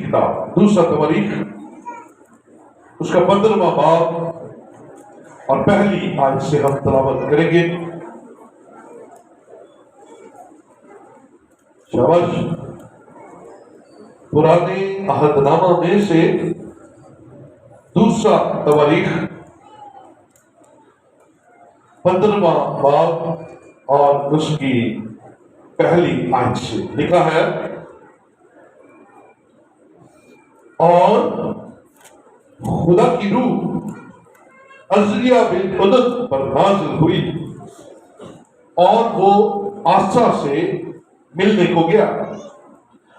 किताब दूसरा तवारीख उसका 15वां बाब और पहली आयत से हम तलावत करेंगे। शाबाश। पुराने अहदनामा में से दूसरा तवारीख 15वां बाब और उसकी पहली आयत से लिखा है, और खुदा की रूह अज़रिया बिन उदत पर नाज़िल हुई और वो आसा से मिलने को गया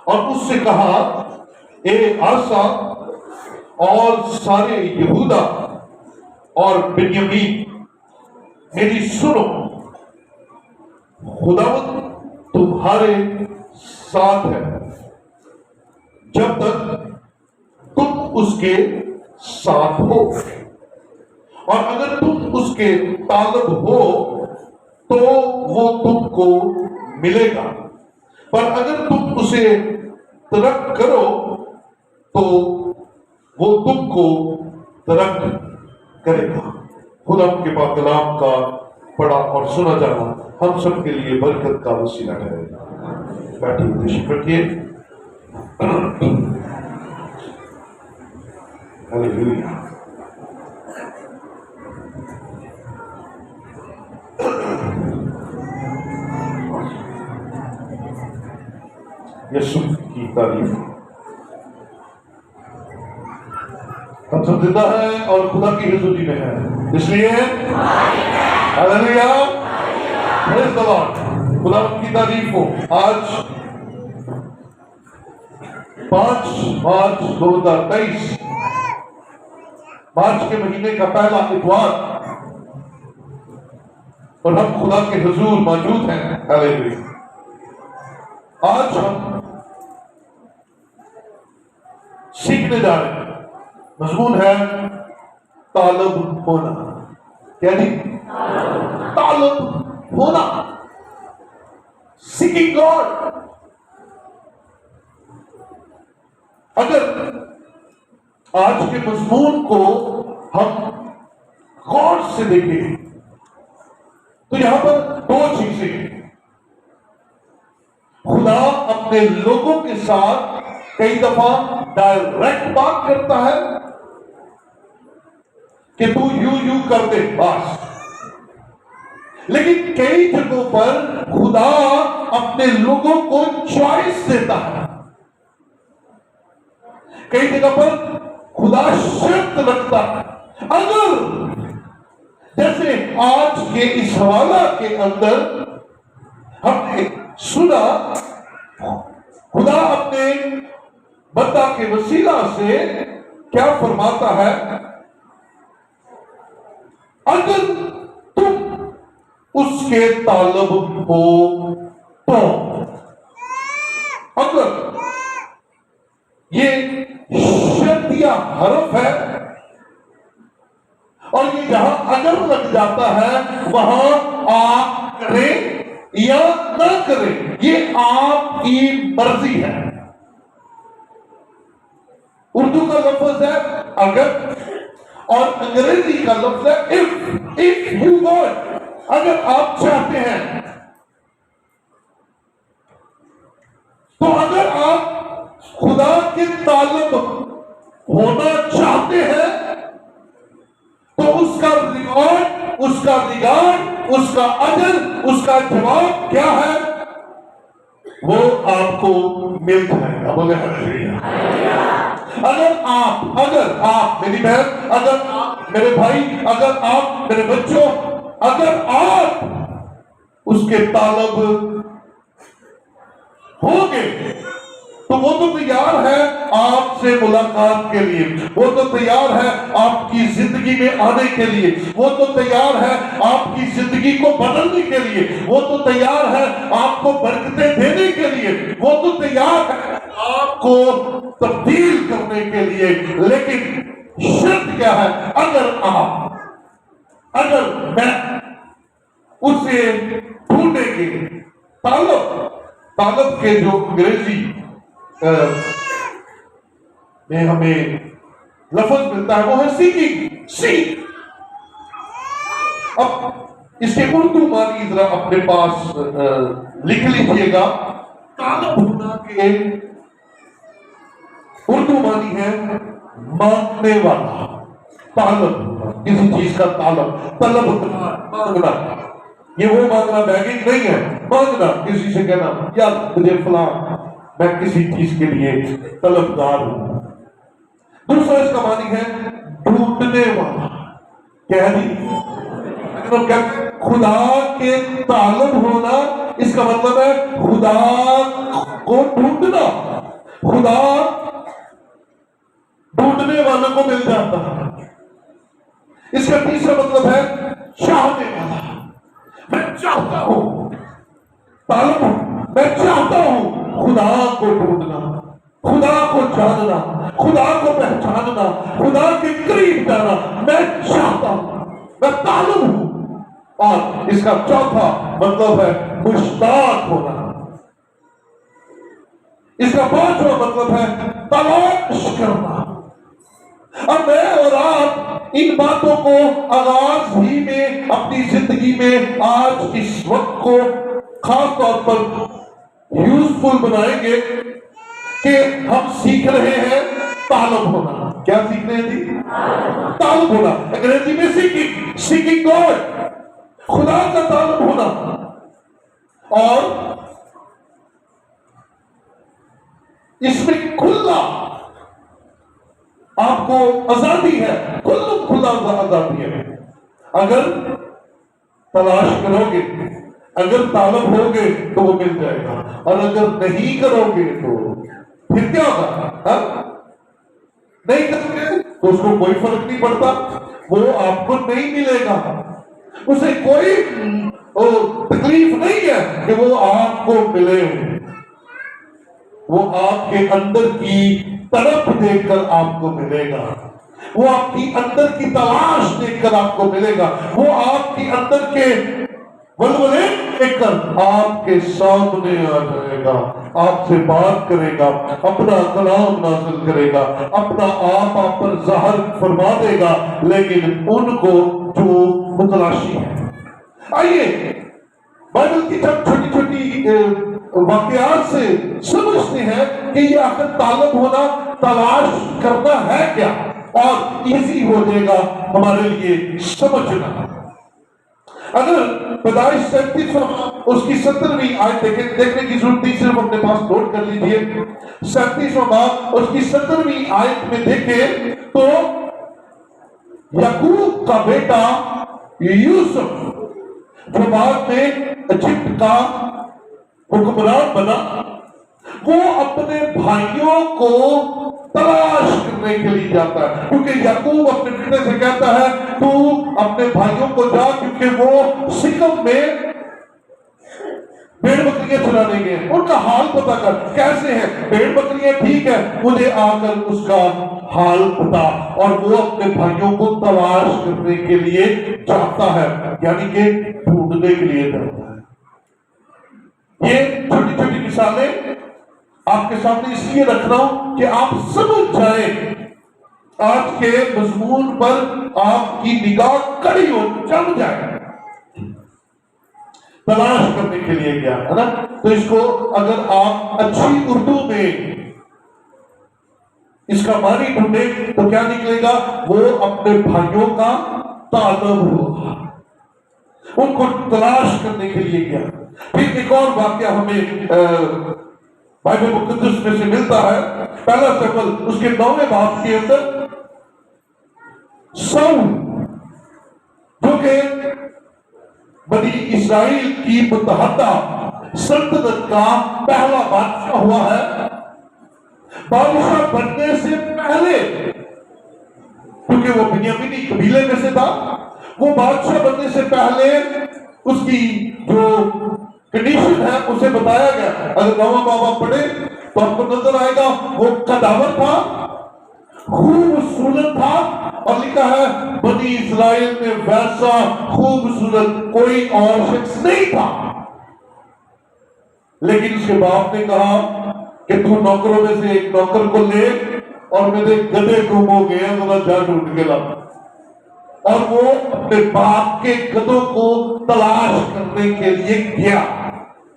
और उससे कहा, ए आसा और सारे यहूदा और बिन्यामीन, मेरी सुनो, खुदावंद तुम्हारे साथ है जब तक तुम उसके साथ हो, और अगर तुम उसके तालब हो तो वो तुमको मिलेगा, पर अगर तुम उसे तरक करो तो वो तुमको तरक करेगा। खुदा के पाक कलाम का पढ़ा और सुना जाना हम सब के लिए बरकत का वसीला है। बैठे उद्देश्य रखिए। हालेलुया। यीशु की तारीफ। हम सब जिंदा हैं और खुदा की हुजूरी में हैं, इसलिए हालेलुया, प्रेज़ द लॉर्ड, खुदा की तारीफ हो। आज 5 मार्च 2023 मार्च के महीने का पहला इतवार और हम खुदा के हुजूर मौजूद हैं। हालेलुया। आज हम सीखने जा रहे हैं, मजमून है तालब होना। क्या जी? तालब होना, सीकिंग गॉड। अगर आज के मजमून को हम गौर से देखें तो यहां पर 2 चीजें। खुदा अपने लोगों के साथ कई दफा डायरेक्ट बात करता है कि तू यू कर दे बस, लेकिन कई जगहों पर खुदा अपने लोगों को चॉइस देता है। कई जगह पर खुदा शर्त रखता है। अगर जैसे आज के इस हवाला के अंदर हमने सुना, खुदा अपने बंदा के वसीला से क्या फरमाता है, अगर तुम उसके तालब हो तो। अगर ये शर्तिया हरफ है और ये जहां अगर लग जाता है वहां आप करें या ना करें, ये आपकी मर्जी है। उर्दू का लफ्ज है अगर और अंग्रेजी का लफ्ज है इफ यू वांट, अगर आप चाहते हैं। तो अगर आप खुदा के तालब होना चाहते हैं तो उसका रिकॉर्ड, उसका रिगार्ड, उसका अजर, उसका जवाब क्या है, वो आपको मिल जाएगा। बोले हालेलुया। अगर आप मेरी बहन, अगर आप मेरे भाई, अगर आप मेरे बच्चों, अगर आप उसके तालब होंगे तो वो तो तैयार है आपसे मुलाकात के लिए, वो तो तैयार है आपकी जिंदगी में आने के लिए, वो तो तैयार है आपकी जिंदगी को बदलने के लिए, वो तो तैयार है आपको बरकतें देने के लिए, वो तो तैयार है आपको तब्दील करने के लिए। लेकिन शर्त क्या है, अगर मैं उसे ढूंढेंगे। तालब के जो अंग्रेजी में हमें लफ्ज मिलता है, वो है सीकिंग, सीख। अब इसके उर्दू मानी जरा अपने पास लिख लीजिएगा। तालब होना के उर्दू मानी है मांगने वाला। तालब होना, किसी चीज का तालब, तलब मांगना। ये वो मांगना बैगिंग नहीं है, मांगना, किसी से कहना यार मुझे फलां, मैं किसी चीज के लिए तलबदार हूं। दूसरा इसका मानी है ढूंढने वाला। क्या है जी? मतलब क्या? खुदा के तालब होना, इसका मतलब है खुदा को ढूंढना। खुदा ढूंढने वालों को मिल जाता है। इसका तीसरा मतलब है चाहने वाला। मैं चाहता हूं, तालब हूं, मैं चाहता हूं खुदा को ढूंढना, खुदा को जानना, खुदा को पहचानना, खुदा के करीब जाना। मैं चाहता हूं, मैं तालब हूं। और इसका चौथा मतलब है मुश्ताक होना। इसका पांचवा मतलब है तलाश करना। अब मैं और आप इन बातों को आगाज ही में अपनी जिंदगी में आज इस वक्त को खास तौर पर यूजफुल बनाएंगे कि हम सीख रहे हैं तालब होना। क्या सीख रहे हैं जी? तालब होना। अंग्रेजी में सीकिंग, सीकिंग गॉड, खुदा का तालब होना। और इसमें खुला आपको आजादी है, खुला आजादी है। अगर तलाश करोगे, अगर तालब होगे तो वो मिल जाएगा, और अगर नहीं करोगे तो फिर क्या होगा? नहीं करोगे तो उसको कोई फर्क नहीं पड़ता, वो आपको नहीं मिलेगा, उसे कोई तकलीफ नहीं है कि वो आपको मिले। वो आपके अंदर की तरफ देखकर आपको मिलेगा, वो आपकी अंदर की तलाश देखकर आपको मिलेगा, वो आपकी अंदर के वलवले देखकर आपके सामने आ जाएगा, आपसे बात करेगा, अपना कलाम नाज़िल करेगा, अपना आप पर ज़ाहिर फरमा देगा, लेकिन उनको जो मुतलाशी है। आइए बाइबल की जब छोटी छोटी वाकयात से समझते हैं कि ये आखिर तालब होना, तलाश करना है क्या, और इजी हो जाएगा हमारे लिए समझना। अगर पैदाइश 37 उसकी 17वीं आयत देखने की जरूरत नहीं, सिर्फ अपने पास नोट कर लीजिए। 37वां बाब उसकी 17वीं आयत में देखें तो याकूब का बेटा यूसुफ, जो बाद में इजिप्ट का हुक्मरान बना, वो अपने भाइयों को तलाश करने के लिए जाता है, क्योंकि याकूब अपने बेटे से कहता है तू अपने भाइयों को जा, क्योंकि वो सिकम में भेड़ बकरियां चराने गए, उनका हाल पता कर, कैसे हैं भेड़ बकरियां, ठीक है, मुझे आकर उसका हाल पता। और वो अपने भाइयों को तलाश करने के लिए जाता है, यानी कि ढूंढने के लिए जाता है। ये छोटी छोटी मिसालें आपके सामने इसलिए रख रहा हूं कि आप समझ जाए, आज के मजमून पर आपकी निगाह कड़ी हो, जम जाए। तलाश करने के लिए गया है ना, तो इसको अगर आप अच्छी उर्दू में इसका मानी ढूंढे तो क्या निकलेगा? वो अपने भाइयों का तालब हुआ, उनको तलाश करने के लिए गया। फिर एक और वाक्य हमें बाइबल मुकद्दस में से मिलता है, पहला शमूएल उसके 9वें बाब के अंदर शाऊल, जो कि बनी इस्राइल की मुतहदा सल्तनत का पहला बादशाह हुआ है। बादशाह बनने से पहले, क्योंकि वो बिन्यामीनी कबीले में से था, वो बादशाह बनने से पहले उसकी जो कंडीशन है उसे बताया गया। अगर बाबा बाबा पढ़े तो आपको नजर आएगा वो कदावर था, खूबसूरत था, और लिखा है बनी इस्राइल में वैसा खूबसूरत कोई और शख्स नहीं था। लेकिन उसके बाप ने कहा कि तू नौकरों में से एक नौकर को ले और मेरे गधे गुम हो गए हैं, जरा जा ढूंढ के ला। और वो अपने बाप के गधों को तलाश करने के लिए गया,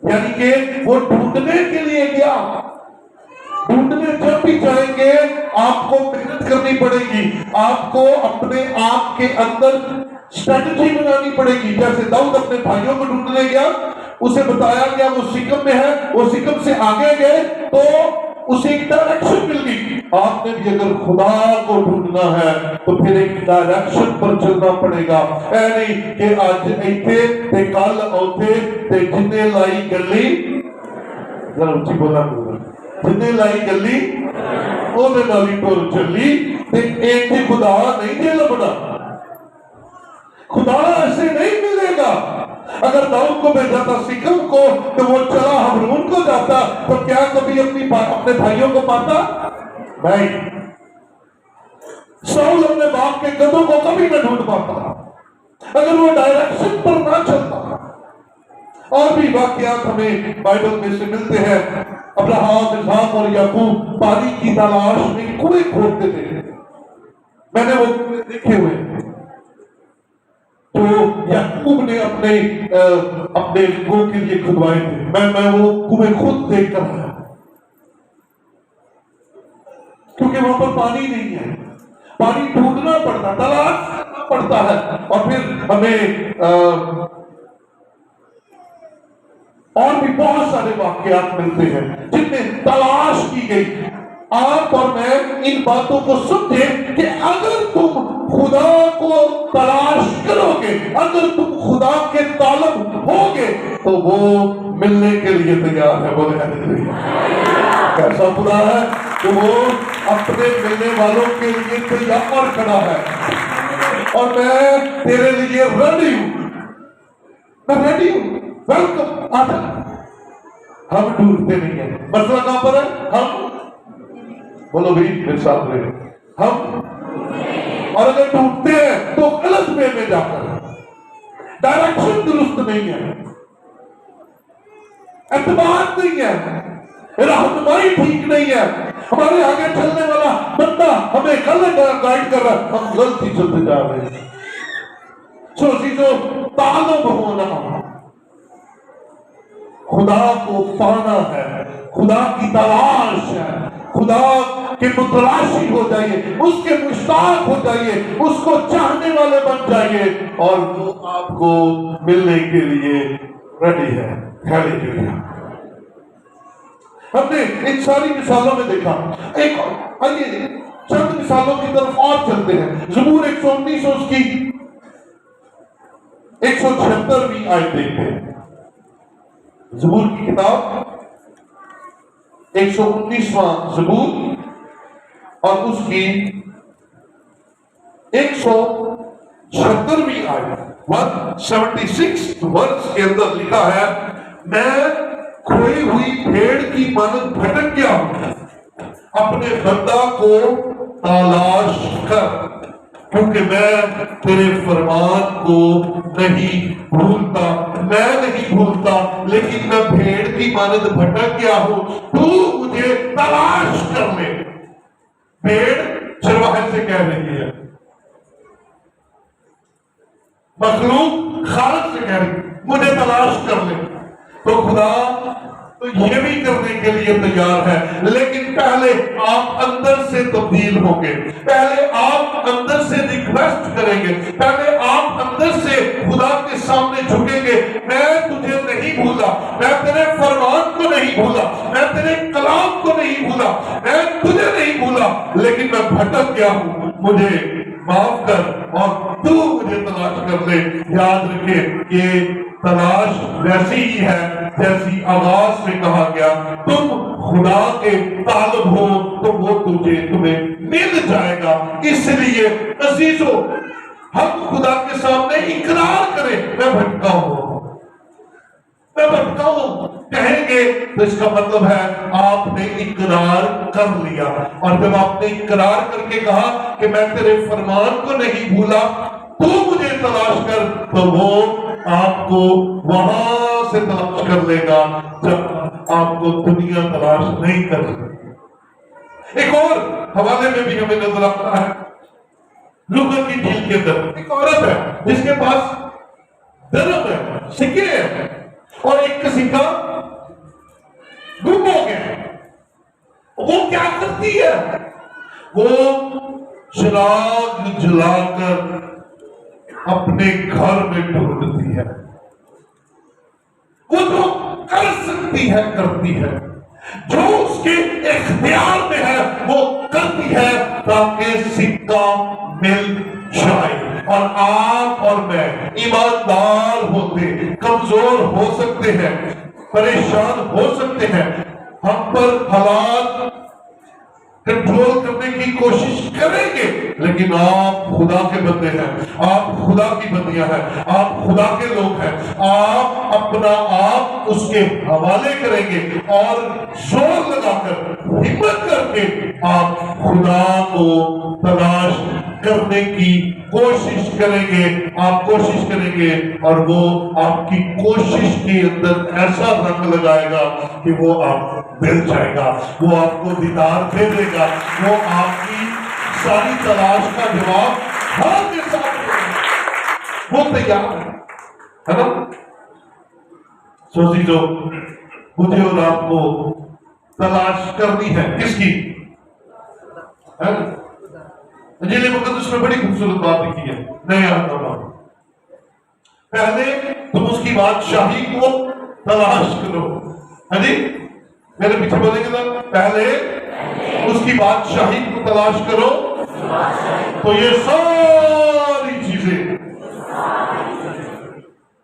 यानी कि वो ढूंढने के लिए गया। ढूंढने जब भी जाएंगे आपको मेहनत करनी पड़ेगी, आपको अपने आप के अंदर स्ट्रेटजी बनानी पड़ेगी। जैसे दाऊद अपने भाइयों को ढूंढने गया, उसे बताया गया वो सिकम में है, वो सिकम से आगे गए तो उसे एक डायरेक्शन मिल गई। आपने भी अगर खुदा को ढूंढना है तो फिर एक डायरेक्शन पर चलना पड़ेगा। ऐ नहीं कि आज इथे ते कल उथे ते जिन्ने लाई गली, जरा ऊंची बोला, जिन्ने लाई गली ओदे नाल ही टुर चली, ते एक खुदा नहीं जे लभदा। खुदा ऐसे नहीं मिलेगा। अगर दाऊद को भेजा था सिकम को तो वो चला हबरून को जाता, तो क्या कभी अपने भाइयों को पाता? नहीं। शाऊल अपने बाप के गधों को कभी न ढूंढ पाता अगर वो डायरेक्शन पर ना चलता। और भी वाकयात हमें बाइबल में से मिलते हैं। अब्राहम, इसहाक और याकूब पानी की तलाश में कुएं खोदते थे। मैंने वो देखे हुए। तो याकूब ने अपने गो के लिए खुदवाए थे। मैं वो कुएं खुद देख कर आया, क्योंकि वहां पर पानी नहीं है, पानी ढूंढना पड़ता, तलाश करना पड़ता है। और फिर हमें और भी बहुत सारे वाकयात मिलते हैं जिनमें तलाश की गई। आप और मैं इन बातों को समझे कि अगर तुम खुदा को तलाश करोगे, अगर तुम खुदा के तालब होगे, तो वो मिलने के लिए तैयार है। बोले कैसा खुदा है कि वो अपने मिलने वालों के लिए तैयार खड़ा है। और मैं तेरे लिए रेडी हूं, मैं रेडी हूं, वेलकम, आता। हम ढूंढते नहीं है। मसला कहां पर है? हम, बोलो भाई मेरे साथ रहे, हम। और अगर ढूंढते हैं तो गलत वे में जाकर, डायरेक्शन दुरुस्त नहीं है, एतबार नहीं है, रहनुमाई ठीक नहीं है। हमारे आगे चलने वाला बंदा हमें गलत गाइड कर रहा है, हम गलती चलते जा रहे हैं। जो तालब होना, खुदा को पाना है, खुदा की तलाश है, खुदा के मुतलाशी हो जाइए, उसके मुश्ताक हो जाइए, उसको चाहने वाले बन जाइए, और वो आपको मिलने के लिए रेडी है। हालेलुया। हमने इन सारी मिसालों में देखा। एक आइए चंद मिसालों की तरफ और चलते हैं। ज़बूर 119 उसकी 176वीं आयत देखते हैं। ज़बूर की किताब 119वां ज़बूर और उसकी 176वीं आयत 176 वर्ष के अंदर लिखा है, मैं खोई हुई भेड़ की मानद भटक गया हूं, अपने बंदा को तलाश कर, क्योंकि मैं तेरे फरमान को नहीं भूलता। मैं नहीं भूलता, लेकिन मैं भेड़ की मानद भटक गया हूं, तू मुझे तलाश कर ले। भेड़ चरवाहे से कह रही है, मखलूक खालिक से कह रही है, मुझे तलाश कर ले। तो खुदा तो ये भी करने के लिए तैयार है, लेकिन पहले आप अंदर से तब्दील होंगे, पहले आप अंदर से रिक्वेस्ट करेंगे, पहले आप अंदर से खुदा के सामने झुकेंगे। मैं तुझे नहीं भूला, मैं तेरे फरमान को नहीं भूला, मैं तेरे कलाम को नहीं भूला, मैं तुझे नहीं भूला, लेकिन मैं भटक गया हूं, मुझे माफ कर और तू मुझे तलाश कर ले। याद रखे कि तलाश वैसी ही है जैसी आवाज में कहा गया, तुम खुदा के तालब हो तो वो तुम्हें मिल जाएगा। इसलिए अजीजों, हम खुदा के सामने इकरार करें, मैं भटका हूं, मैं भटका हूं कहेंगे तो इसका मतलब है आपने इकरार कर लिया। और जब आपने इकरार करके कहा कि मैं तेरे फरमान को नहीं भूला, तू मुझे तलाश कर, तो वो आपको वहां से तलाश कर लेगा जब आपको दुनिया तलाश नहीं कर सकती। एक और हवाले में भी हमें नजर आता है, लूका की झील के अंदर एक औरत है जिसके पास धर्म है, सिक्के हैं, और एक का सिक्का गुम हो गया। वो क्या करती है? वो चिराग जलाकर अपने घर में ढूंढती है। वो जो कर सकती है करती है, जो उसके इख्तियार में है वो करती है ताकि सिक्का मिल जाए। और आप और मैं ईमानदार होते, कमजोर हो सकते हैं, परेशान हो सकते हैं, हम पर हालात कंट्रोल करने की कोशिश करेंगे, लेकिन आप खुदा के बंदे हैं, आप खुदा की बंदियां हैं, आप खुदा के लोग हैं। आप अपना आप उसके हवाले करेंगे और जोर लगाकर हिम्मत करके आप खुदा को तलाश करने की कोशिश करेंगे। आप कोशिश करेंगे और वो आपकी कोशिश के अंदर ऐसा रंग लगाएगा कि वो आपको मिल जाएगा, वो आपको दीदार दे देगा, वो आपकी सारी तलाश का जवाब हाँ के साथ देगा। वो तैयार है ना? सोची जो मुझे और आपको तलाश करनी है किसकी? अंजील मुकद्दस में बड़ी खूबसूरत बात लिखी है, नए आत्मा। पहले तुम उसकी बादशाही को तलाश करो। है जी, मेरे पीछे बोलेंगे ना, पहले उसकी बादशाही को तलाश करो तो ये सारी चीजें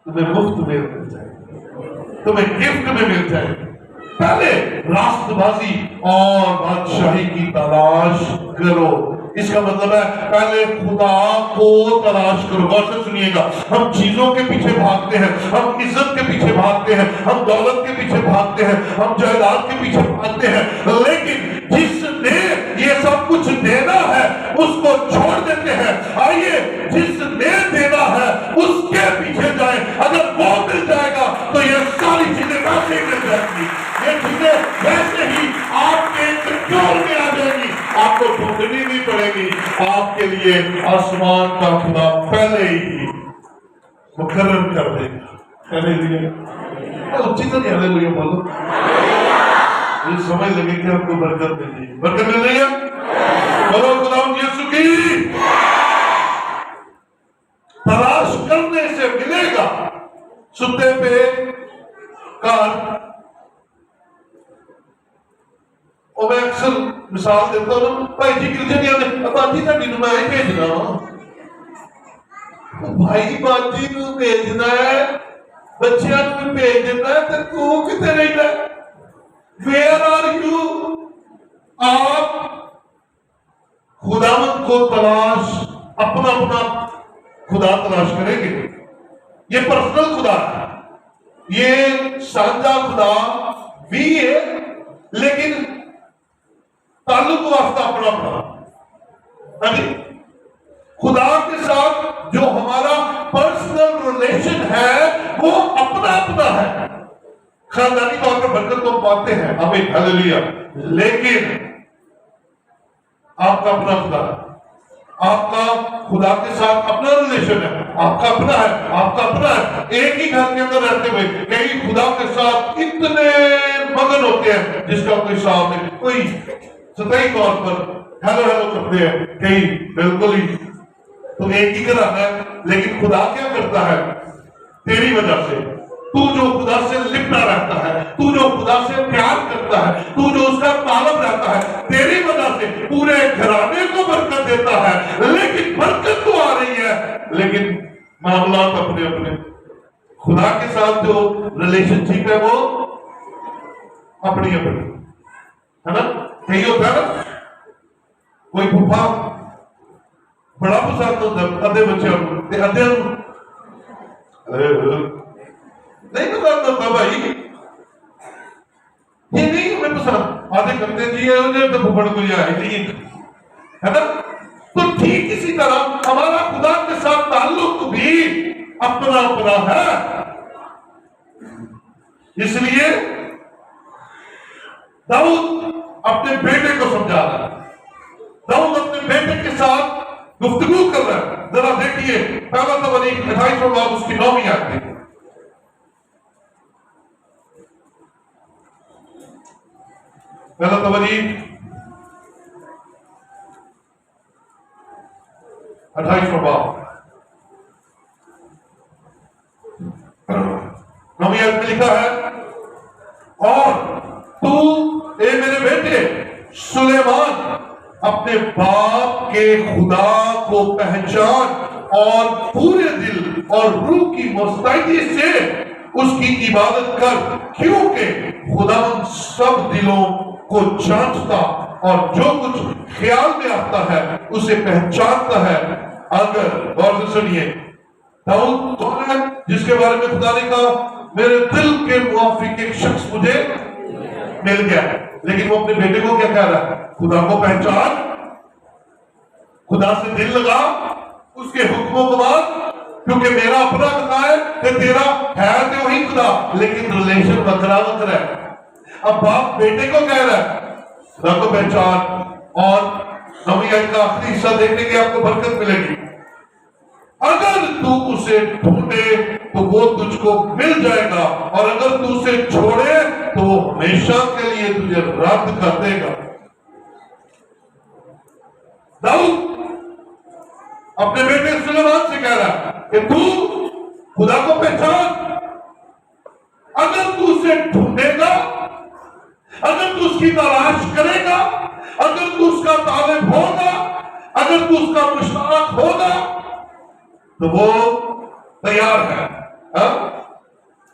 तुम्हें मुफ्त में मिल जाएगी, तुम्हें गिफ्ट में मिल जाएगी। पहले रास्तबाजी और बादशाही की तलाश करो। इसका मतलब है पहले खुदा को तलाश करो। गौर से सुनिएगा, हम चीजों के पीछे भागते हैं, हम इज्जत के पीछे भागते हैं, हम दौलत के पीछे भागते हैं, हम जायदाद के पीछे भागते हैं, लेकिन जिसने ये सब कुछ देना है उसको छोड़ देते हैं। आइए जिसने देना है उसके पीछे जाए। अगर वो मिल जाएगा तो ये सारी चीजें वैसे मिल जाएंगी, ये चीजें वैसे ही आपके कंट्रोल में आ जाएंगी, आपको ढूंढनी नहीं पड़ेगी। आपके लिए आसमान का खुदा पहले ही मुकर्रर कर देगा। पहले लिए उचित नहीं, हालेलुया बोलो। ये समझ लगे कि आपको बरकत मिल रही है, बरकत मिल रही है। बोलो खुदा यीशु की। तलाश करने से मिलेगा। सुते पे कार, और मैं अक्सर मिसाल देता हूं, भाई जी गिरजे नहीं बाजी का दिन मैं भेजना भाई, बाजी को भेजना है, बच्चियां को भेज देना है, तो तू कितने रहना है? Where are you? आप खुदावंद को तलाश, अपना अपना खुदा तलाश करेंगे। ये पर्सनल खुदा है, ये साझा खुदा भी है, लेकिन ताल्लुक वास्ता अपना अपना। खुदा के साथ जो हमारा पर्सनल रिलेशन है वो अपना अपना है। खानदानी तौर पर बरकत तो पाते हैं, आमीन हालेलुया, लेकिन आपका अपना खुदा है, आपका खुदा के साथ अपना रिलेशन है, आपका अपना है, आपका अपना है। एक ही घर के अंदर रहते हुए कई खुदा के साथ इतने मगन होते हैं जिसका कोई हिसाब नहीं। कोई सतही तौर पर हेलो हेलो करते हैं, कई बिल्कुल ही तो एक ही घर आता है, लेकिन खुदा क्या करता है? तेरी वजह से, तू जो खुदा से लिपटा रहता है, तू जो खुदा से प्यार करता है, तू जो उसका ताल्लुक रहता है, तेरी वजह से पूरे घराने को बरकत देता है। लेकिन बरकत तो आ रही है, लेकिन मामला अपने अपने। खुदा के साथ जो रिलेशनशिप है वो अपनी अपनी है ना। यही होता है ना, कोई फूफा बड़ा पसंद होता है अद्धे बच्चों को, अद्धे नहीं पसंद होता भाई, ये नहीं हमें पसंद। आधे करते जी तो फुफड़ को नहीं है ना। तो ठीक इसी तरह हमारा खुदा के साथ ताल्लुक भी अपना अपना है। इसलिए दाऊद अपने बेटे को समझा रहा है। दाऊद अपने बेटे के साथ गुफ्तगू कर रहा है। जरा देखिए पहला तबरीक 28वां बाब उसकी 9वीं आयत देखिए। पहला तबरीक 28वां बाब 9वीं आयत में लिखा है, और तू ए मेरे बेटे सुलेमान अपने बाप के खुदा को पहचान और पूरे दिल और रूह की मुस्तैदी से उसकी इबादत कर, क्योंकि खुदावंद सब दिलों को जांचता और जो कुछ ख्याल में आता है उसे पहचानता है। अगर गौर से सुनिए, दाऊद कौन है जिसके बारे में खुदा ने कहा मेरे दिल के मुआफिक एक शख्स मुझे मिल गया, लेकिन वो अपने बेटे को क्या कह रहा है? खुदा को पहचान, खुदा से दिल लगा, उसके हुक्मों को मान, क्योंकि मेरा अपना खुदा है कि तेरा है तो वही खुदा, लेकिन रिलेशन वकरा वकरा है। अब बाप बेटे को कह रहा है खुदा को पहचान, और 9वीं आयत का आखिरी हिस्सा देखने की आपको बरकत मिलेगी। अगर तू उसे ढूंढे तो वो तुझको मिल जाएगा, और अगर तू उसे छोड़े तो वो हमेशा के लिए तुझे रद्द कर देगा। दाऊद अपने बेटे सुलेमान से कह रहा है कि तू खुदा को पहचान, अगर तू उसे ढूंढेगा, अगर तू उसकी तलाश करेगा, अगर तू उसका तालिब होगा, अगर तू उसका मुश्ताक होगा, तो वो तैयार है,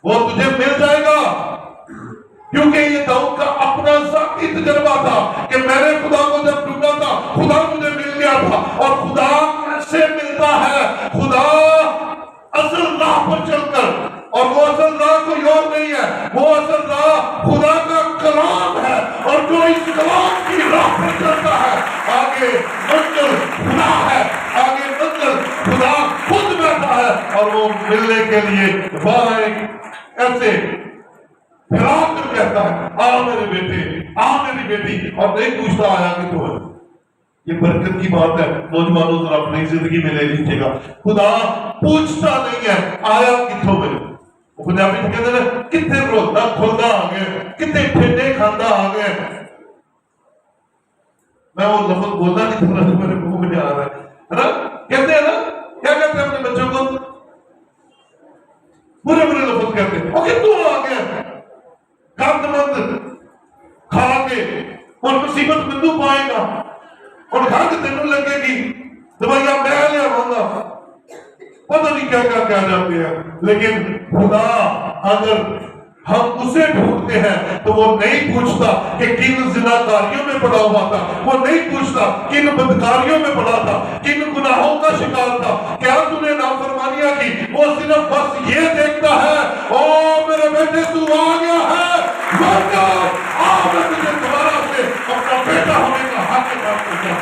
वो तुझे मिल जाएगा। क्योंकि ये दाऊद का अपना ज़ाती तजर्बा था कि मैंने खुदा को जब ढूंढा था खुदा मुझे मिल गया था। और खुदा कैसे मिलता है? खुदा असल राह पर चलकर, और वो असल राह कोई और नहीं है, वो असल राह खुदा का कलाम है, और जो इस कलाम की राह पर चलता है आगे मंजिल खुदा है, आगे मंजिल खुदा खुद बैठा है, और वो मिलने के लिए ऐसे फिराकर कहता है आ मेरे बेटे, आ मेरी बेटी, और नहीं पूछता आया कि तू है। ये बरकत की बात है। नौजवानों जरा अपनी जिंदगी में ले लीजिएगा, खुदा पूछता नहीं है आया कितों मिले। पंजाबी में कहते हैं कितने रोता खुलदा आ गए, कितने ठेडे खांदा आ गए। मैं वो लफ्ज बोलना नहीं चाह रहा, मेरे मुंह में आ रहा है ना। कहते हैं ना, क्या कहते हैं अपने बच्चों को? बुरे बुरे लफ्ज कहते हैं, और कितों आ गया गंदमंद खा के, और मुसीबत बिंदु पाएगा, और खंघ तेन लगेगी, दवाइयां मैं लियावांगा, पता नहीं क्या क्या कह जाते हैं। लेकिन खुदा अगर हम उसे ढूंढते हैं तो वो नहीं पूछता कि किन जिनाकारियों में पड़ा हुआ था, वो नहीं पूछता किन बदकारियों में पड़ा था, किन गुनाहों का शिकार था, क्या तूने नाफरमानियां की। वो सिर्फ बस ये देखता है ओ मेरे बेटे तू आ गया है, मैं तुझे दोबारा से अपना बेटा होने का हक प्राप्त करता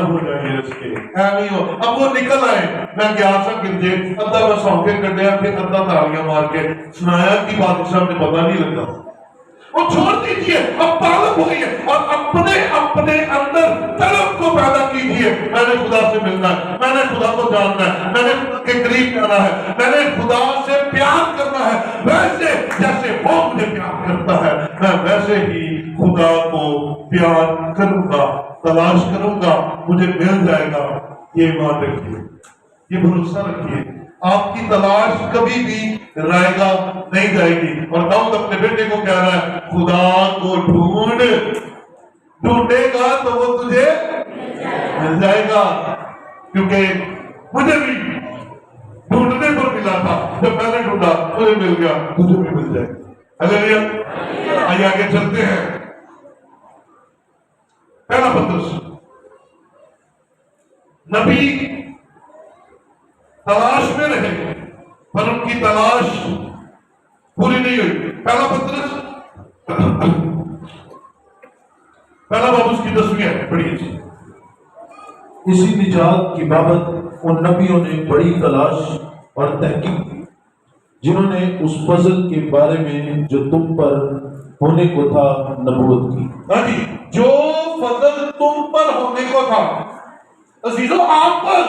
हो जाएगी उसके नहीं हो। अब वो निकल आए, मैं गया सा गिरजे, अद्धा मैं सौंके कटिया, फिर अद्धा तालियां मार के सुनाया कि बादशाह ने पता नहीं लगा। वो छोड़ दीजिए, अब तालब हो गई है, और अपने अपने अंदर तलब को पैदा कीजिए। मैंने खुदा से मिलना है, मैंने खुदा को जानना है, मैंने खुदा के करीब जाना है, मैंने खुदा से प्यार करना है। वैसे जैसे वो मुझे प्यार करता है, मैं वैसे ही खुदा को प्यार करूंगा, तलाश करूंगा, मुझे मिल जाएगा। ये ईमान रखिए, ये भरोसा रखिए, आपकी तलाश कभी भी रहेगा नहीं जाएगी। और दाऊद अपने बेटे को कह रहा है खुदा को ढूंढ, ढूंढेगा तो वो तुझे मिल जाएगा। क्योंकि मुझे भी ढूंढने पर मिला था, जब मैंने ढूंढा मुझे मिल गया, तुझे भी मिल जाएगा। हालेलुया। आइए आगे चलते हैं। पहला पत्रस, नबी तलाश में रहे पर उनकी तलाश पूरी नहीं हुई। पहला पत्रस पहला बाब उसकी 10वीं है, पढ़िए। इसी निजात की बाबत उन नबियों ने बड़ी तलाश और तहकीक की, जिन्होंने उस फजल के बारे में जो तुम पर होने को था नबूवत की। हाँ जी, जो फजल तुम पर होने को था, अजीजों आप पर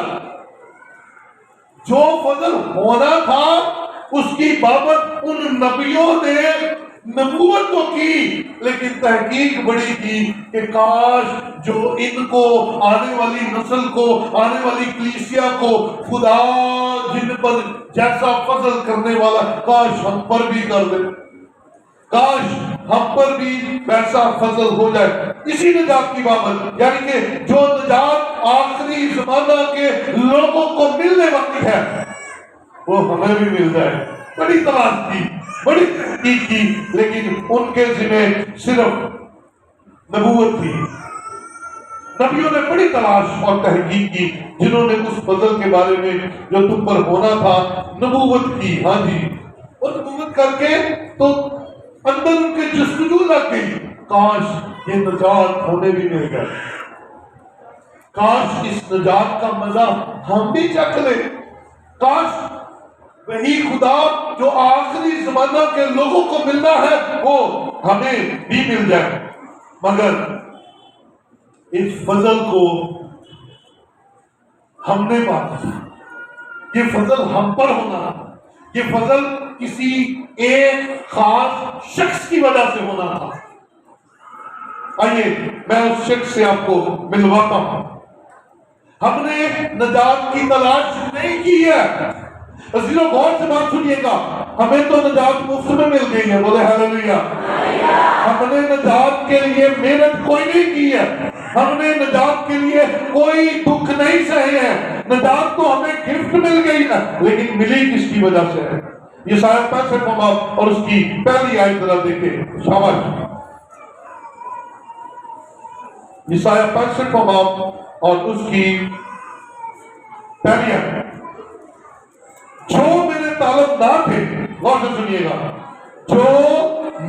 जो फजल होना था उसकी बाबत उन नबियों ने नबूवत तो की, लेकिन तहकीक बड़ी की कि काश जो इनको आने वाली नस्ल को, आने वाली कलीसिया को खुदा जिन पर जैसा फजल करने वाला, काश हम पर भी कर दे, काश हम पर भी वैसा फजल हो जाए। इसी निजात की बाबत, यानी कि जो निजात आखिरी जमाना के लोगों को मिलने वाली है वो हमें भी मिल जाए। बड़ी तलाश की, बड़ी तहकीक की, लेकिन उनके जिम्मे सिर्फ नबूवत थी। नबियों ने बड़ी तलाश और तहकीक की, जिन्होंने उस फजल के बारे में जो तुम पर होना था नबूवत की। हाँ जी, और नबूवत करके तो अंदर उनके जस्तजू लग गई, काश ये निजात हमें भी मिल गया, काश इस निजात का मजा हम भी चख ले, काश वही खुदा जो आखिरी जमाना के लोगों को मिलना है वो हमें भी मिल जाए। मगर इस फजल को हमने पाना, ये फजल हम पर होना, ये फजल किसी एक खास शख्स की वजह से होना था। आइए मैं उस शख्स से आपको मिलवाता हूं। हमने निजात की तलाश नहीं की है। अजीजों गौर से बात सुनिएगा, हमें तो निजात मुफ्त में मिल गई है, बोले हालेलुया। हमने निजात के लिए मेहनत कोई नहीं की है, हमने निजात के लिए कोई दुख नहीं सहे हैं, निजात तो हमें गिफ्ट मिल गई है, लेकिन मिली किसकी वजह से है? ये शायद 65 और उसकी पहली आयत जरा देखें, शाबाश। ईसाया 65 और उसकी पहली आयत, जो मेरे तालब ना थे, गौर से सुनिएगा, जो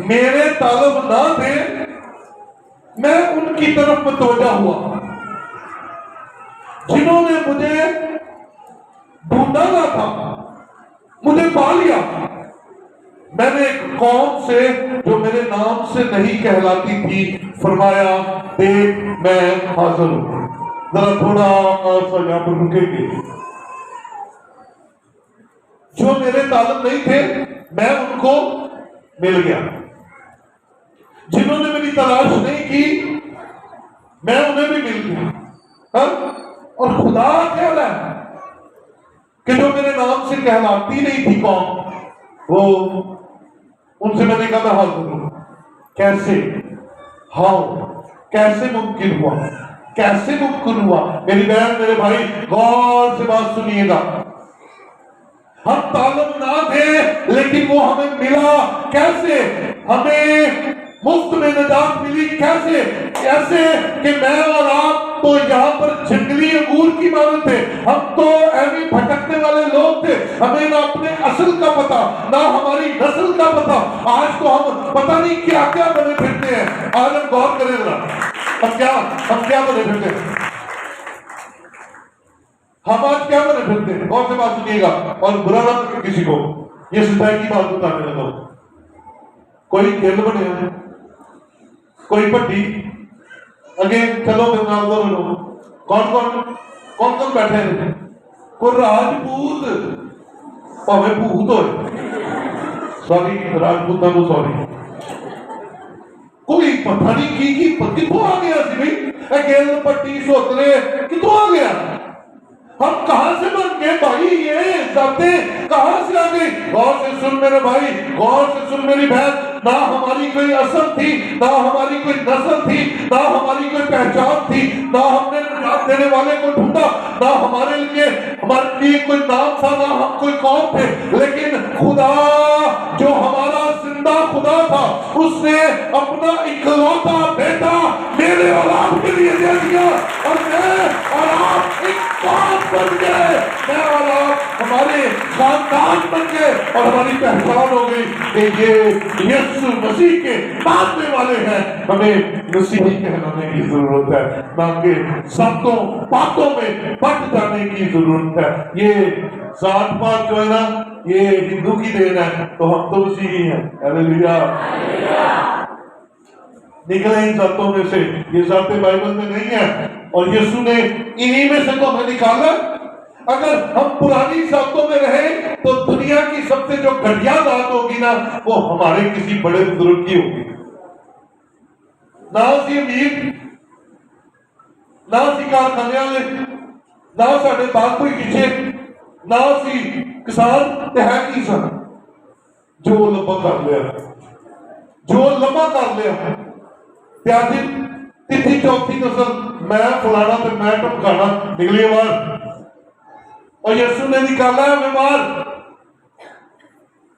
मेरे तालब ना थे मैं उनकी तरफ मुतवज्जा हुआ, जिन्होंने मुझे ढूंढा ना था मुझे पा लिया। मैंने एक कौम से जो मेरे नाम से नहीं कहलाती थी फरमाया, देख मैं हाजिर हूं। जरा थोड़ा सा यहां पर रुकेंगे। जो मेरे तालब नहीं थे मैं उनको मिल गया, जिन्होंने मेरी तलाश नहीं की मैं उन्हें भी मिल गया। हाँ? और खुदा कह रहा है कि जो मेरे नाम से कहलाती नहीं थी कौन, वो उनसे मैंने कहा मैं हाजिर हूं। कैसे? हाँ, कैसे मुमकिन हुआ? कैसे मुमकिन हुआ? मेरी बहन मेरे भाई गौर से बात सुनिएगा। हम तालब ना थे लेकिन वो हमें मिला। कैसे? हमें मुफ्त में निजात मिली। कैसे? कैसे कि मैं और आप तो यहाँ पर जंगली अंगूर की मानत थे, हम तो ऐसे भटकने वाले लोग थे, हमें ना अपने असल का पता ना हमारी नस्ल का पता। आज तो हम पता नहीं क्या क्या बने फिरते हैं। आज हम गौर करें जरा, हम क्या बने फिरते हैं, हम आज क्या बने फिरते हैं? गौर से बात सुनिएगा और बुरा ना लगे किसी को, ये सच्चाई की बात बताने लगा। कोई खेल बने हैं, कोई पट्टी अगे चलो कौन कौन बैठे हैं? कोई राजपूत भावे भूत हो, सॉरी राजपूतों को सॉरी, कोई पता नहीं की कितों आ गया भाई गेल पट्टी सोतरे कितों आ गया? हम कहां से बन गए भाई? ये जाते कहां से आ गई? गौर से सुन मेरे भाई, गौर से सुन मेरी बहन, ना हमारी कोई असल थी, ना हमारी कोई नस्ल थी, ना हमारी कोई पहचान थी, ना हमने निजात देने वाले को ढूंढा, ना हमारे लिए कोई नाम था, ना हम कोई कौम थे, लेकिन खुदा जो हमारा जिंदा खुदा था उसने अपना इकलौता बेटा मेरे और आपके लिए दे दिया और मैं और आप एक कौम बन गए। मैं और आप हमारे खानदान बन गए और हमारी पहचान हो गई कि ये यीशु मसीह के मानने वाले हैं। हमें मसीही कहलाने की जरूरत है, ना कि शब्दों बातों में बट जाने की जरूरत है। ये जात पात जो है ना ये हिंदू की देन है, तो हम तो उसी ही हैं। हालेलुया। निकले इन जातों में से, ये जातें बाइबल में नहीं है और यीशु ने इन्हीं में से तो हमें निकाला। अगर हम पुरानी जातों में रहे तो दुनिया की सबसे जो घटिया जात होगी ना वो हमारे किसी बड़े बुजुर्ग की होगी। ना सी अमीर, ना सी कारखाने वाले, ना साढ़े बाग कोई पीछे, ना सी किसान, ते है की सन जो लंबा कर लिया, जो लंबा कर लिया। त्याजी तिथि चौथी नस्ल मैं फलाना तो मैं टमकाना निकली बाहर, और यीशु ने निकाला है बीमार।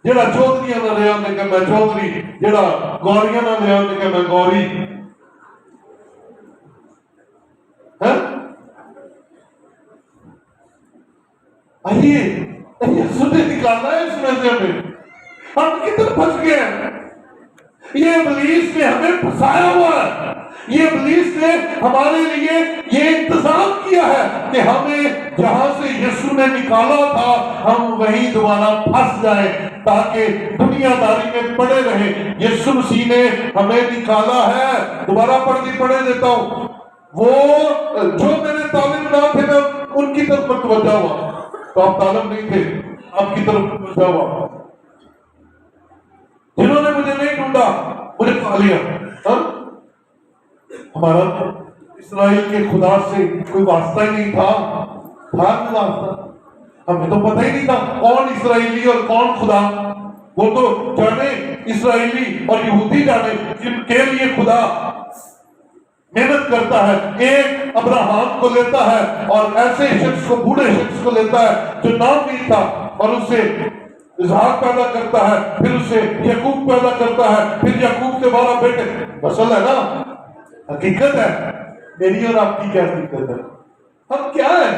जेड़ा चौधरी ना रहा उन्हें कहा मैं चौधरी, जेड़ा गौरिया ना रहा उन्हें कहा मैं गौरी। आइए यीशु ने निकाला है इसमें से हमें। हम किधर फंस गए हैं? ये इब्लीस ने हमें फंसाया हुआ है। ये इब्लीस ने हमारे लिए ये इंतजाम किया है कि हमें जहां से यीशु ने निकाला था हम वहीं दोबारा फंस जाए ताकि दुनियादारी में पड़े रहे। यीशु मसीह ने हमें निकाला है। दोबारा पढ़े देता हूं। वो जो मेरे तालिब ना थे मैं उनकी तरफ मतवज्जा हुआ, तो आप तालिब नहीं थे, आपकी तरफ मतवज्जा हुआ। जिन्होंने मुझे नहीं ढूंढा मुझे पा लिया। हमारा इस्राएल के खुदा से कोई वास्ता ही नहीं था कोई वास्ता, हमें तो पता ही नहीं था कौन इसराइली और कौन खुदा। वो तो जाने इसराइली और यहूदी जाने जिनके लिए खुदा मेहनत करता है। एक अब्राहम को लेता है और ऐसे शख्स को, बूढ़े शख्स को लेता है जो नाम नहीं था, और उससे इसहाक पैदा करता है, फिर उससे याकूब पैदा करता है, फिर याकूब के 12 बेटे। मसल है ना, हकीकत है। मेरी और आपकी क्या हकीकत है? हम क्या है?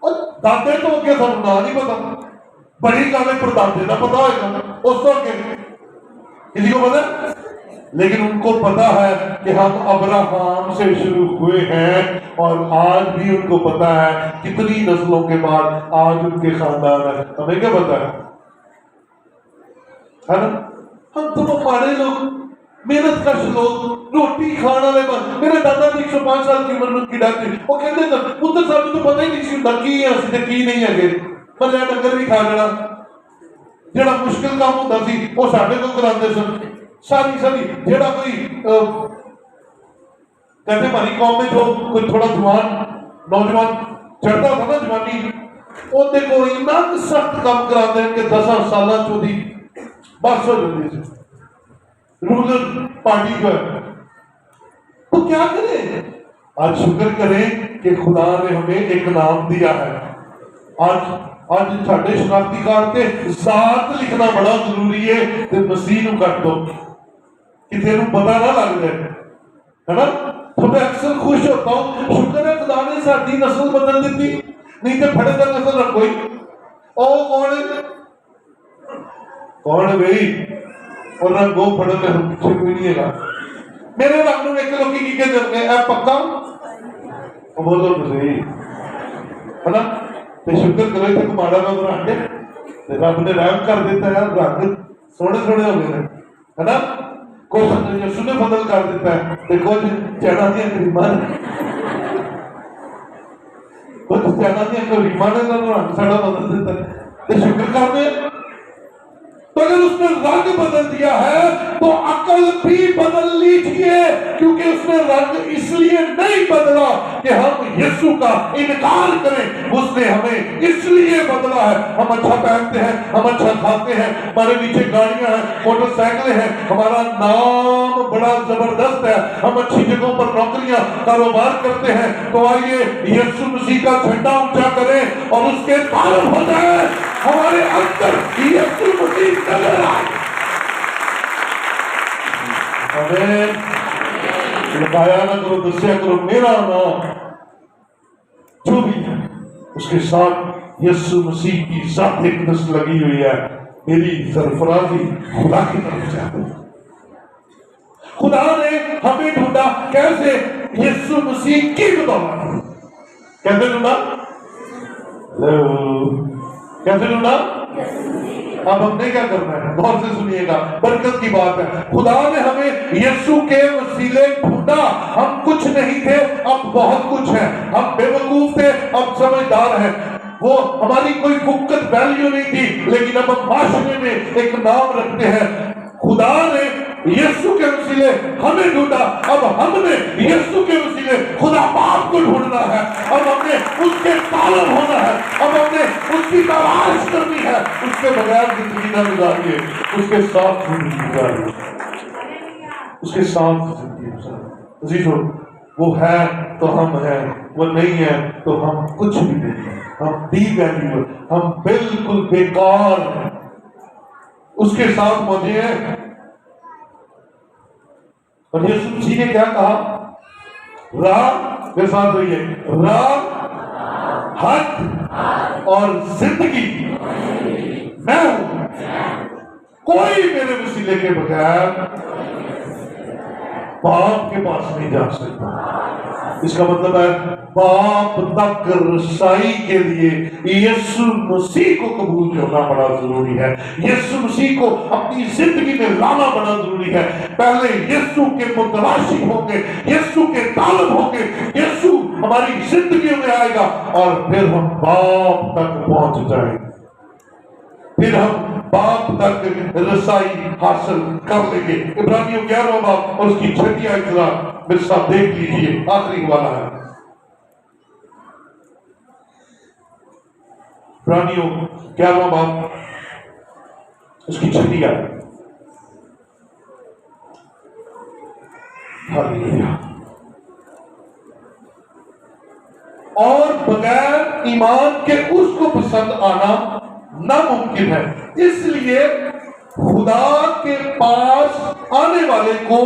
और दादे तो क्या था ना नहीं पता, बड़ी गाने पर दादे ना पता होगा उस तो किसी को पता, लेकिन उनको पता है कि हम अब्राहम से शुरू हुए हैं और आज भी उनको पता है कितनी नस्लों के बाद आज उनके खानदान है। हमें क्या पता है ना? हम तो हमारे लोग मेहनत का लोग, रोटी खाने वाले बन। मेरे दादा जी 105 साल की उम्र में उनकी डेथ हुई। वो कहते थे पुत्र साहब तो पता ही नहीं सी हुंदा की है असि की नहीं है, भले डंगर भी खा लेना। जेड़ा मुश्किल काम होता सी वो साडे को करांदे सन। सारी जेड़ा कोई कहते हमारी कौम में जो कोई थोड़ा जवान नौजवान चढ़ता था ना जवानी, उनके को इतना सख्त काम कराते हैं कि 10 साल चौधी बस हो जाती है। रूरल पार्टी जो है तो क्या करें? आज शुक्र करें कि खुदा ने हमें एक नाम दिया है। आज साढ़े शनाख्ती कार्ड से जात लिखना बड़ा जरूरी है। तो मसीह नूं कट दो किसी को पता ना लग जाए, है ना? तो मैं अक्सर खुश होता हूँ, शुक्र है खुदा ने साडी नस्ल बदल दी, नहीं तो फड़े का नस्ल ना कोई। ओ कौन है भाई? और ना गो फड़े में हम पीछे कोई नहीं है। मेरे रंग में एक लोग की कहते हैं पक्का बोलो तो सही, है ना? तो शुक्र करो तो माड़ा ना बनाते, रब ने रहम कर देता है, रंग सोने सोने हो गए, है ना? कुछ यीशु ने बदल कर देता है, तो कुछ चैना दिया करीमान, कुछ चैना दिया करीमान ने रंग साड़ा बदल देता है। तो शुक्र कर दे। तो अगर उसने रंग बदल दिया है तो अकल भी बदल लीजिए, क्योंकि उसने रंग इसलिए नहीं बदला कि हम यीशु का इनकार करें, उसने हमें इसलिए बदला है। हम अच्छा पहनते हैं, हम अच्छा खाते हैं, हमारे नीचे गाड़ियां हैं, मोटरसाइकिलें हैं, हमारा नाम बड़ा जबरदस्त है, हम अच्छी जगहों पर नौकरियां कारोबार करते हैं। तो आइए यीशु मसीह का झंडा ऊंचा करें और उसके तारुफ हो जाए हमारे अंदर यीशु मसीह नजर आए। हमें बताया ना करो, दस्या करो, मेरा नाम जो भी है उसके साथ यीशु मसीह की जात इकदस लगी हुई है। मेरी सरफराजी खुदा की तरफ से आती है। खुदा ने हमें ढूंढा कैसे? यीशु मसीह की बदौलत। कैसे ढूंढा? कैसे ढूंढा? अब हमने क्या करना है? गौर से सुनिएगा, बरकत की बात है। खुदा ने हमें यीशु के वसीले ढूंढा। हम कुछ नहीं थे, अब बहुत कुछ है। हम बेवकूफ थे, अब समझदार हैं। वो हमारी कोई फुक्कत वैल्यू नहीं थी, लेकिन अब हम माशरे में एक नाम रखते हैं। खुदा ने यीशु के वसीले हमें ढूंढा, अब हमने यीशु के वसीले खुदा बाप को ढूंढना है। अब हमने उसके तालब होना है, अब हमने उसकी तलाश करनी है। उसके बगैर जिंदगी ना गुजारिए, उसके साथ जिंदगी गुजारिए, उसके साथ जिंदगी गुजारिए। अजीजों, वो है तो हम हैं, वो नहीं है तो हम कुछ भी नहीं है। हम डी वैल्यू, हम बिल्कुल बेकार हैं। उसके साथ मौजे हैं। और यीशु मसीह ने क्या कहा? राह के साथ रहिए, राह, हक और जिंदगी मैं हूं। कोई मेरे वसीले के बगैर बाप के पास नहीं जा सकता। इसका मतलब है बाप तक रसाई के लिए यीशु मसीह को कबूल करना बड़ा जरूरी है। यीशु मसीह को अपनी जिंदगी में लाना बड़ा जरूरी है। पहले यीशु के मुतलाशी होंगे, यीशु के तालब होंगे, यीशु हमारी जिंदगी में आएगा और फिर हम बाप तक पहुंच जाएंगे। फिर हम बाप तक रसाई हासिल कर लेंगे। इब्रानियों 11वां बाब और उसकी 6वीं आयत मेरे साथ देख लीजिए, आखिरी वाला है। इब्रानियों 11वां बाब उसकी 6वीं आयत। हालेलुया। और बगैर ईमान के उसको पसंद आना नामुमकिन है, इसलिए खुदा के पास आने वाले को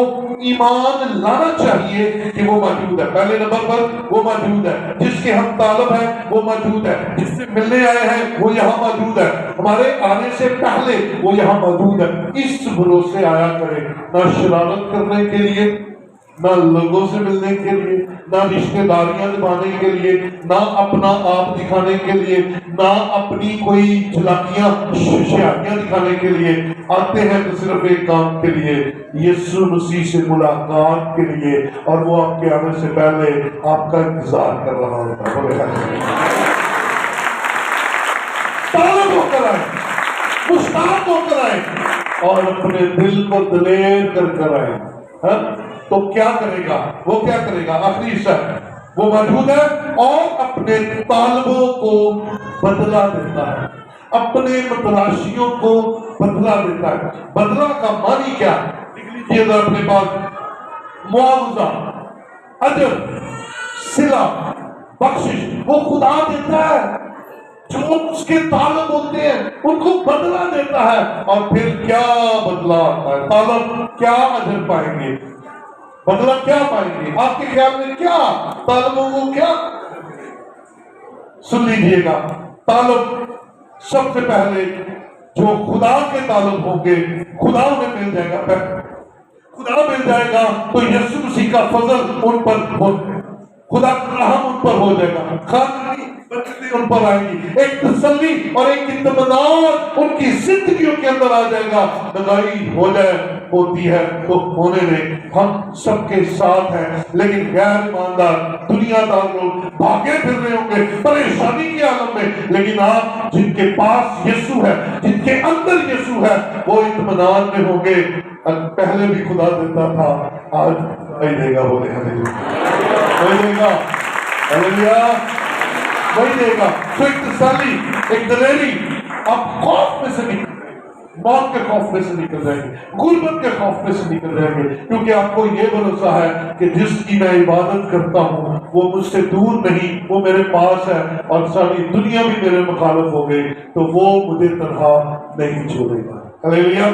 ईमान लाना चाहिए कि वो मौजूद है। पहले नंबर पर वो मौजूद है, जिसके हम तालब हैं वो मौजूद है, जिससे मिलने आए हैं वो यहाँ मौजूद है, हमारे आने से पहले वो यहाँ मौजूद है। इस भरोसे आया करें, ना शरारत करने के लिए, ना लोगों से मिलने के लिए, ना रिश्तेदारियां निभाने के लिए, ना अपना आप दिखाने के लिए, ना अपनी कोई झलाकियां शयारियां दिखाने के लिए। आते हैं तो सिर्फ एक काम के लिए, यीशु मसीह से मुलाकात के लिए, और वो आपके आने से पहले आपका इंतजार कर रहा होता है। तालब होकर आए, मुश्ताक होकर आए और अपने दिल को दलेर कर आए। तो क्या करेगा वो? क्या करेगा? आखिरी हिस्सा, वो मौजूद है और अपने तालबों को बदला देता है, अपने मतलाशियों को बदला देता है। बदला का मानी क्या? लिख लीजिएगा अपने पास। मुआवजा, अजर, सिला, बख्शिश वो खुदा देता है। जो उसके तालब होते हैं उनको बदला देता है। और फिर क्या बदला आता है? तालब क्या अजर पाएंगे, बदला क्या पाएंगे? आपके ख्याल में क्या तालबों को क्या? सुन लीजिएगा, तालब सबसे पहले जो खुदा के तालब होंगे, खुदा उन्हें मिल जाएगा। खुदा मिल जाएगा तो यीशु मसीह का फजल उन पर हो, खुदा का रहम उन पर हो जाएगा, खानदानी बरकतें उन पर आएंगी, एक तसल्ली और एक इत्मीनान उनकी जिंदगियों के अंदर आ जाएगा। नगाई हो जाए, होती है तो होने में, हम सबके साथ हैं। लेकिन गैर ईमानदार दुनियादार लोग भागे फिर रहे होंगे परेशानी के आलम में। लेकिन आप जिनके पास यीशु है, जिनके अंदर यीशु है, वो इत्मीनान में होंगे। पहले भी खुदा देता था, आज वही देगा। बोले वही देगा, वही देगा। तो एक तसल्ली, एक दलेरी, आप खौफ में से निकल, मौत के खौफ में से निकल जाएंगे, गुर्बत के खौफ में से निकल जाएंगे, क्योंकि आपको ये भरोसा है कि जिसकी मैं इबादत करता हूँ वो मुझसे दूर नहीं, वो मेरे पास है। और सारी दुनिया भी मेरे मुखालिफ हो गई तो वो मुझे तन्हा नहीं छोड़ेगा। हालेलुया।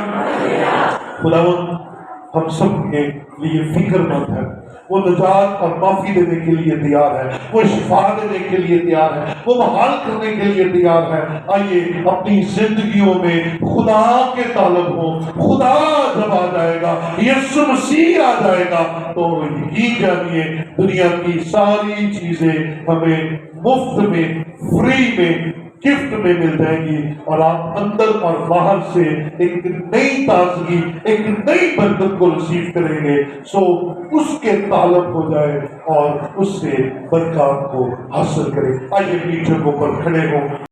खुदावंद हम सब के लिए फिक्रमंद है। वो निजात और माफी देने के लिए तैयार है, वो शिफा देने के लिए तैयार है, वो बहाल करने के लिए तैयार है। आइए अपनी जिंदगियों में खुदा के तालब हो। खुदा जब आ जाएगा, यीशु मसीह आ जाएगा, तो यकीन जानिए दुनिया की सारी चीजें हमें मुफ्त में, फ्री में, गिफ्ट में मिल जाएगी और आप अंदर और बाहर से एक नई ताजगी, एक नई बरकत को रिसीव करेंगे। सो उसके तालब हो जाए और उससे बरकत को हासिल करें। आइए अपनी जगहों पर खड़े हों।